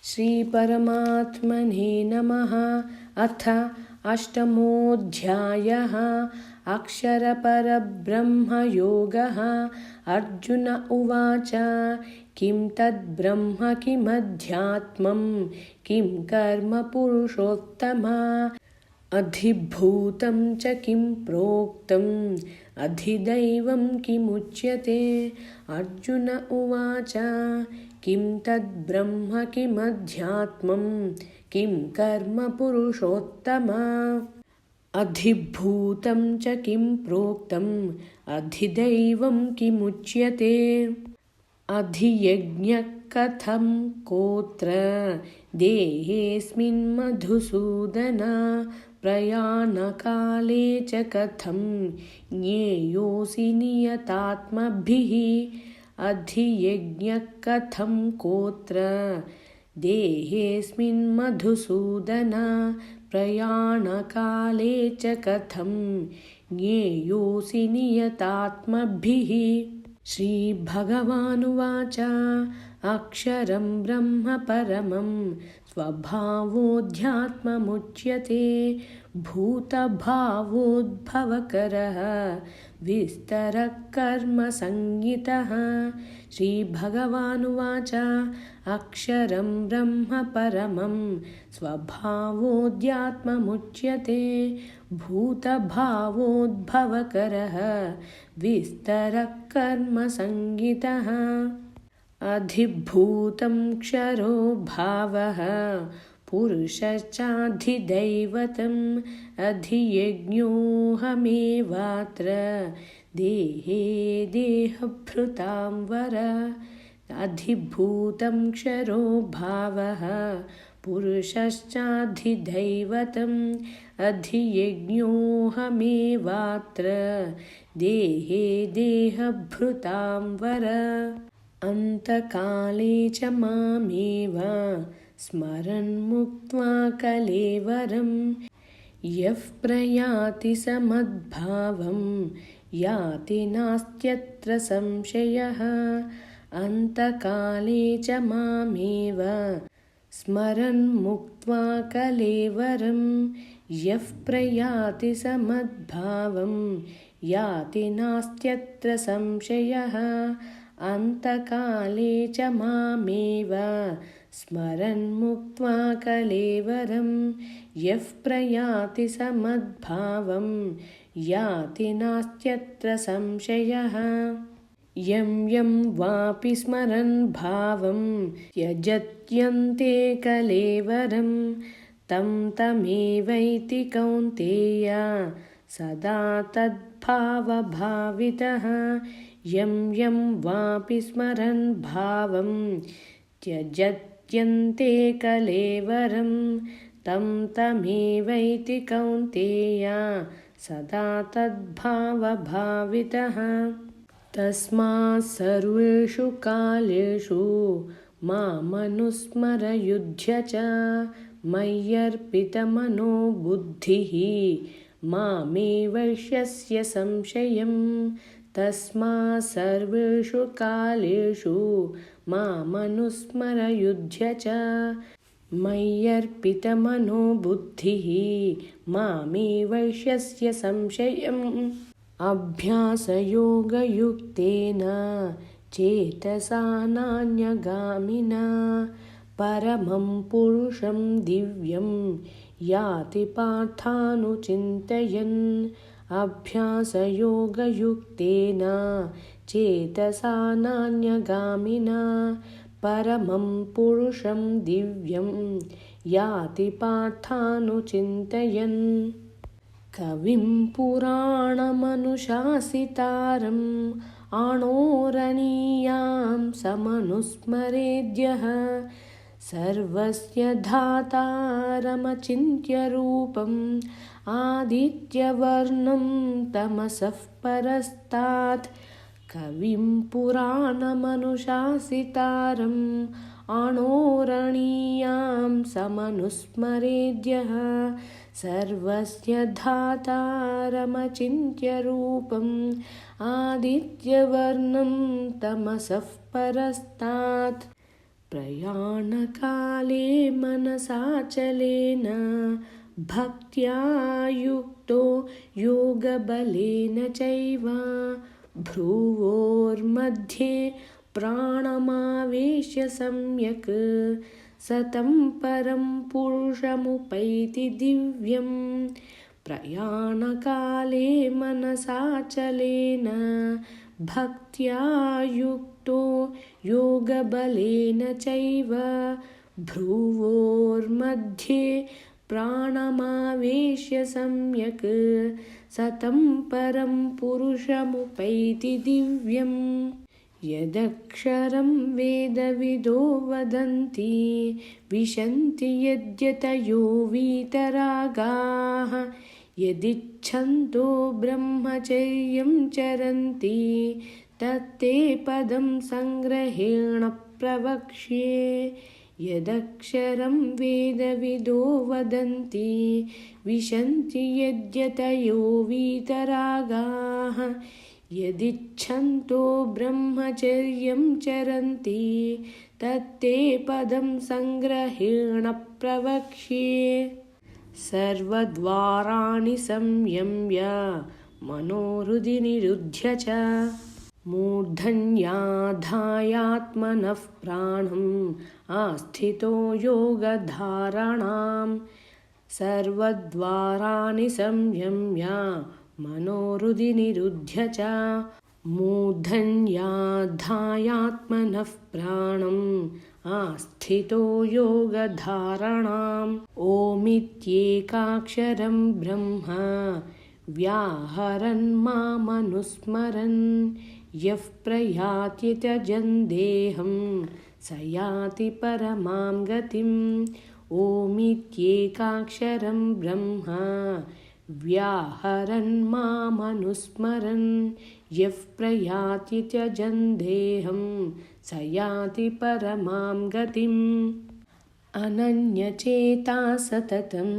श्रीपरमात्मने नमः। अथ अष्टमोऽध्यायः। अक्षरपरब्रह्मयोगः। अर्जुन उवाच किं तद्ब्रह्म किमध्यात्मं किं कर्म पुरुषोत्तमा अधिभूतं च किं प्रोक्तम् अधिदैवं किमुच्यते। अर्जुन उवाच किं तद्ब्रह्म किमध्यात्मं किं कर्म पुरुषोत्तमा अधिभूतं च किं प्रोक्तम् अधिदैवं किमुच्यते। अधियज्ञः कथं कोत्र देहेऽस्मिन् मधुसूदन प्रयाणकाले च कथं ज्ञेयोऽसि नियतात्मभिः। अधियज्ञः कथं कोत्र देहेऽस्मिन् मधुसूदन प्रयाणकाले च कथं ज्ञेयोऽसि नियतात्मभिः। श्रीभगवानुवाच अक्षरं ब्रह्म परमं स्वभावोऽध्यात्ममुच्यते भूतभावोद्भवकरः विस्तरः कर्मसंज्ञितः। श्रीभगवानुवाच अक्षरं ब्रह्म परमं स्वभावोऽध्यात्ममुच्यते भूतभावोद्भवकरः विस्तरः कर्मसंज्ञितः। अधिभूतं क्षरो भावः पुरुषश्चाधिदैवतम् अधियज्ञोऽहमेवात्र देहे देहभृतां वर। अधिभूतं क्षरो भावः पुरुषश्चाधिदैवतम् अधियज्ञोऽहमेवात्र देहे देहभृतां वर। अन्तकाले च मामेव स्मरन् मुक्त्वा कलेवरं यः प्रयाति समद्भावं याति नास्त्यत्र संशयः। अन्तकाले च मामेव स्मरन् मुक्त्वा कलेवरं यः प्रयाति समद्भावं याति नास्त्यत्र संशयः। अन्तकाले च मामेव स्मरन् मुक्त्वा कलेवरं यः प्रयाति समद्भावं याति नास्त्यत्र संशयः। यं यं वापि स्मरन् भावं त्यजत्यन्ते कलेवरं तं तमेवैति कौन्तेय सदा तद्भावभावितः। यं यं वापि स्मरन् भावं त्यजत्यन्ते कलेवरं तं तमेवैति कौन्तेय सदा तद्भावभावितः। तस्मात् सर्वेषु कालेषु मामनुस्मरयुध्य च मय्यर्पितमनो बुद्धिः मामे वैश्यस्य संशयम्। तस्मात् सर्वेषु कालेषु मामनुस्मरयुध्य च मय्यर्पितमनो बुद्धिः मामे वैश्यस्य संशयम्। अभ्यासयोगयुक्तेन चेतसा नान्यगामिना परमं पुरुषं दिव्यं याति पार्थानुचिन्तयन्। अभ्यासयोगयुक्तेन चेतसा नान्यगामिना परमं पुरुषं दिव्यं याति पार्थानुचिन्तयन्। कविं पुराणमनुशासितारम् अणोरणीयां समनुस्मरेद्यः सर्वस्य धातारमचिन्त्यरूपम् आदित्यवर्णं तमसः परस्तात्। कविं पुराणमनुशासितारम् अणोरणीयां समनुस्मरेद्यः सर्वस्य धातारमचिन्त्यरूपम् आदित्यवर्णं तमसः परस्तात्। प्रयाणकाले मनसाचलेन भक्त्या युक्तो योगबलेन चैव भ्रुवोर्मध्ये प्राणमावेश्य सम्यक् सतं परं पुरुषमुपैति दिव्यम् प्रयाणकाले मनसाचलेन भक्त्या युक्तो योगबलेन चैव भ्रुवोर्मध्ये प्राणमावेश्य सम्यक् सतं परं पुरुषमुपैति दिव्यम् यदक्षरं वेदविदो वदन्ति विशन्ति यद्यतयो वीतरागाः यदिच्छन्तो ब्रह्मचर्यं चरन्ति तत्ते पदं संग्रहेण प्रवक्ष्ये यदक्षरं वेदविदो वदन्ति विशन्ति यद्यतयो वीतरागाः यदिच्छन्तो ब्रह्मचर्यं चरन्ति तत्ते पदं संग्रहेण प्रवक्ष्ये सर्वद्वाराणि संयम्य मनोहृदि निरुध्य च मूर्धन्याधायात्मनः प्राणम् आस्थितो योगधारणाम् सर्वद्वाराणि संयम्य मनोहृदि निरुध्य च मूर्धन्याधायात्मनः प्राणम् आस्थितो योगधारणाम् ओमित्येकाक्षरं ब्रह्म व्याहरन् मामनुस्मरन् यः प्रयाति त्यजन् देहं स याति परमां गतिम् ओमित्येकाक्षरं ब्रह्म व्याहरन् मामनुस्मरन् यः प्रयाति त्यजन् देहं स याति परमां गतिम् अनन्यचेता सततं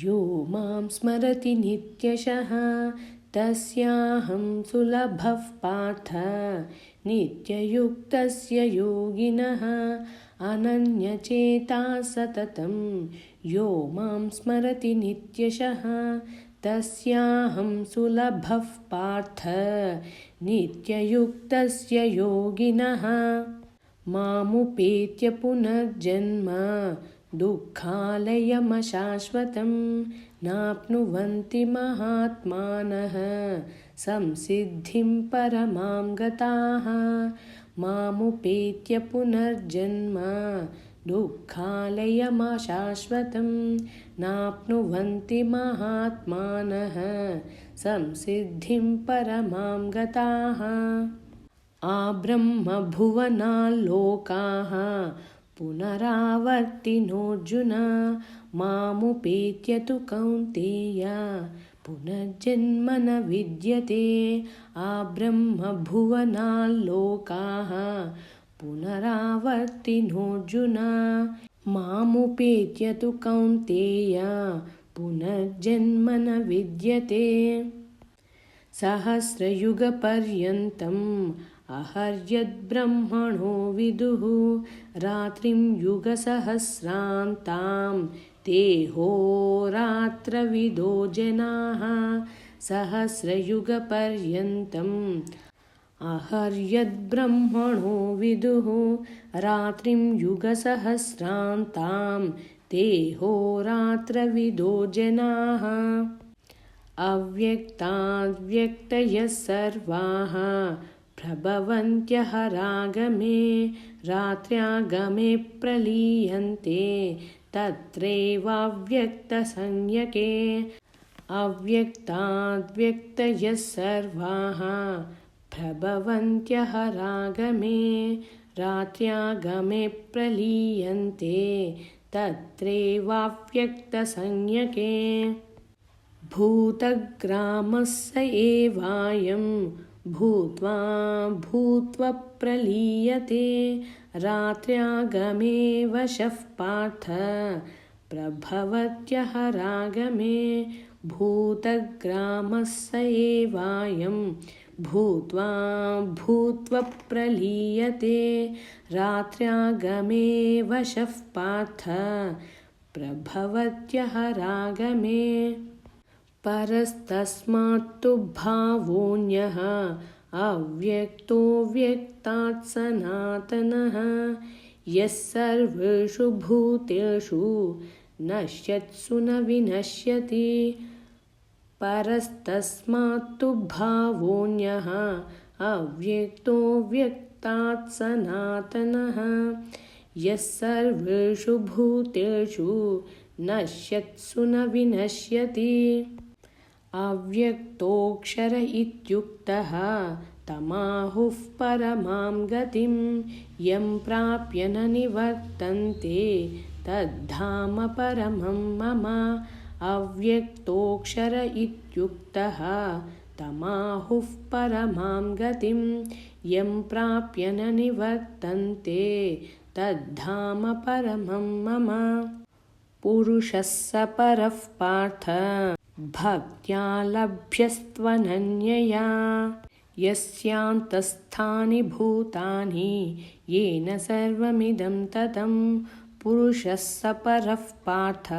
यो मां स्मरति नित्यशः तस्याहं सुलभः पार्थ नित्ययुक्तस्य योगिनः अनन्यचेता सततं यो मां स्मरति नित्यशः तस्याहं सुलभः पार्थ नित्ययुक्तस्य योगिनः मामुपेत्य पुनर्जन्म दुःखालयमशाश्वतं नाप्नुवन्ति महात्मानः संसिद्धिं परमां गताः मामुपेत्य पुनर्जन्म दुःखालयमशाश्वतं नाप्नुवन्ति महात्मानः संसिद्धिं परमां गताः आब्रह्मभुवनाल्लोकाः पुनरावर्तिनोऽर्जुन मामुपेत्य तु कौन्तेय पुनर्जन्म न विद्यते आब्रह्मभुवनाल्लोकाः पुनरावर्तिनोऽर्जुन मामुपेत्य तु कौन्तेय पुनर्जन्म न विद्यते सहस्रयुगपर्यन्तम् अहर्यद्ब्रह्मणो विदुः रात्रिं युगसहस्रान्तां ते होरात्रविदो जनाः सहस्रयुगपर्यन्तम् अहर्यद्ब्रह्मणो विदुः रात्रिं युगसहस्रान्तां ते होरात्रविदो जनाः अव्यक्ताद्व्यक्तयः सर्वाः प्रभवन्त्यः रागमे रात्र्यागमे प्रलीयन्ते तत्रैवाव्यक्तसंज्ञके अव्यक्ताद्व्यक्तयः सर्वाः प्रभवन्त्यः रागमे रात्र्यागमे प्रलीयन्ते तत्रैवाव्यक्तसंज्ञके भूतग्रामः स एवायं भूत्वा भूत्वा प्रलीयते रात्र्यागमे वशः पार्थ प्रभवत्यः रागमे भूतग्रामः स एवायं भूत्वा भूत्वप्रलीयते रात्र्यागमे वशः पार्थ प्रभवत्यः रागमे परस्तस्मात्तु भावोऽन्यः अव्यक्तो व्यक्तात् सनातनः यः सर्वेषु भूतेषु नश्यत्सु न विनश्यति परस्तस्मात्तु भावोऽन्यः अव्यक्तो व्यक्तात् सनातनः यः सर्वेषु भूतेषु नश्यत्सु न विनश्यति अव्यक्तोऽक्षर इत्युक्तः तमाहुः परमां गतिं यं प्राप्य न निवर्तन्ते तद्धाम परमं मम अव्यक्तोऽक्षर इत्युक्तः तमाहुः परमां गतिं यं प्राप्य न निवर्तन्ते तद्धाम परमं मम पुरुषः स परः पार्थ भक्त्या लभ्यस्त्वनन्यया यस्यान्तस्थानि भूतानि येन सर्वमिदं ततं पुरुषः स परः पार्थ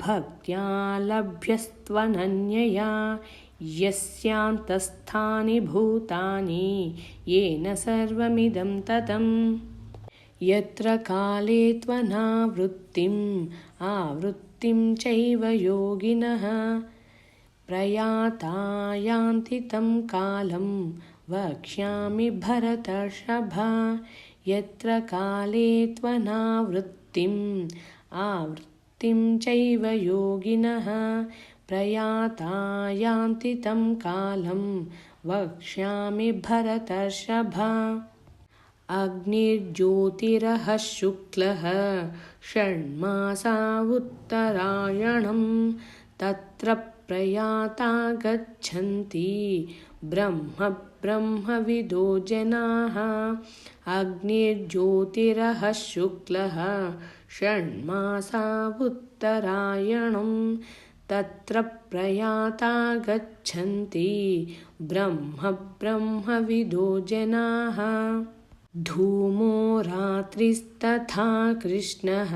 भक्त्या लभ्यस्त्वनन्यया यस्यान्तस्थानि भूतानि येन सर्वमिदं ततं यत्र काले त्वनावृत्तिम् आवृत्तिं चैव योगिनः प्रयाता यान्ति तं कालं वक्ष्यामि भरतर्षभ यत्र काले त्वनावृत्तिम् आवृत्तिं चैव योगिनः प्रयाता यान्ति तं कालं वक्ष्यामि भरतर्षभ अग्निर्ज्योतिरः शुक्लः षण्मासा उत्तरायणं तत्र प्रयाता गच्छन्ति ब्रह्मविदो जनाः अग्निर्ज्योतिरः शुक्लः षण्मासा उत्तरायणं तत्र प्रयाता गच्छन्ति ब्रह्मविदो जनाः धूमो रात्रिस्तथा कृष्णः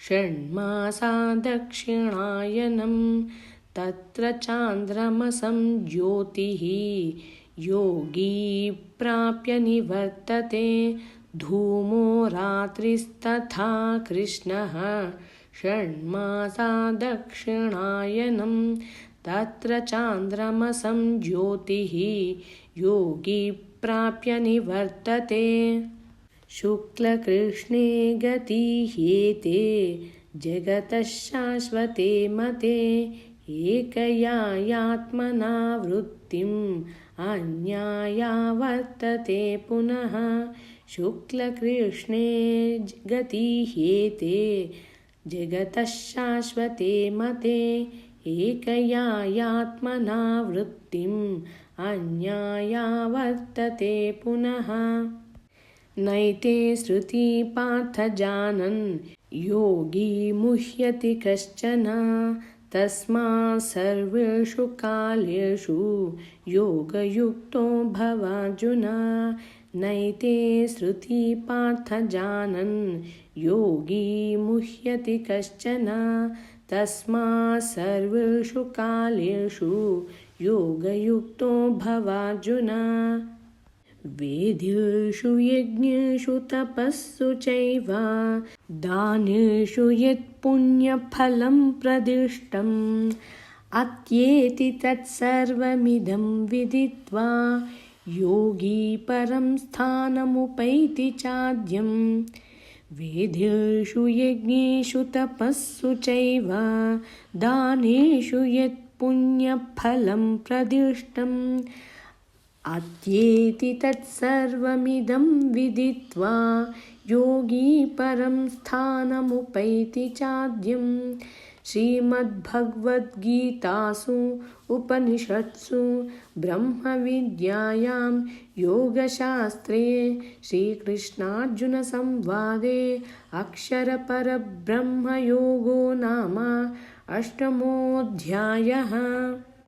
षण्मासा दक्षिणायनं तत्र चान्द्रमसं ज्योतिः योगी प्राप्य निवर्तते धूमो रात्रिस्तथा कृष्णः षण्मासा दक्षिणायनं तत्र चान्द्रमसं ज्योतिः योगी प्राप्य निवर्तते शुक्लकृष्णे गतिह्येते जगतः शाश्वते मते एकया यात्मना वृत्तिम् अन्याया वर्तते पुनः शुक्लकृष्णे गतिह्येते जगतः शाश्वते मते एकया यात्मना वृत्तिम् अन्याया वर्तते पुनः नैते श्रुति पार्थ जानन् योगी मुह्यति कश्चन तस्मात् सर्वेषु कालेषु योगयुक्तो भवार्जुन नैते श्रुति पार्थ जानन् योगी मुह्यति कश्चन तस्मात् सर्वेषु कालेषु योगयुक्तो भवार्जुन वेदेषु यज्ञेषु तपस्सु चैव दानेषु यत् पुण्यफलं प्रदिष्टम् अत्येति तत्सर्वमिदं विदित्वा योगी परं स्थानमुपैति चाद्यं वेदेषु यज्ञेषु तपस्सु चैव दानेषु यत् पुण्यफलं प्रदिष्टम् अत्येति तत्सर्वमिदं विदित्वा योगी परं स्थानमुपैति चाद्यं श्रीमद्भगवद्गीतासु उपनिषत्सु ब्रह्मविद्यायां योगशास्त्रे श्रीकृष्णार्जुनसंवादे अक्षरपरब्रह्मयोगो नाम 8मोऽध्यायः।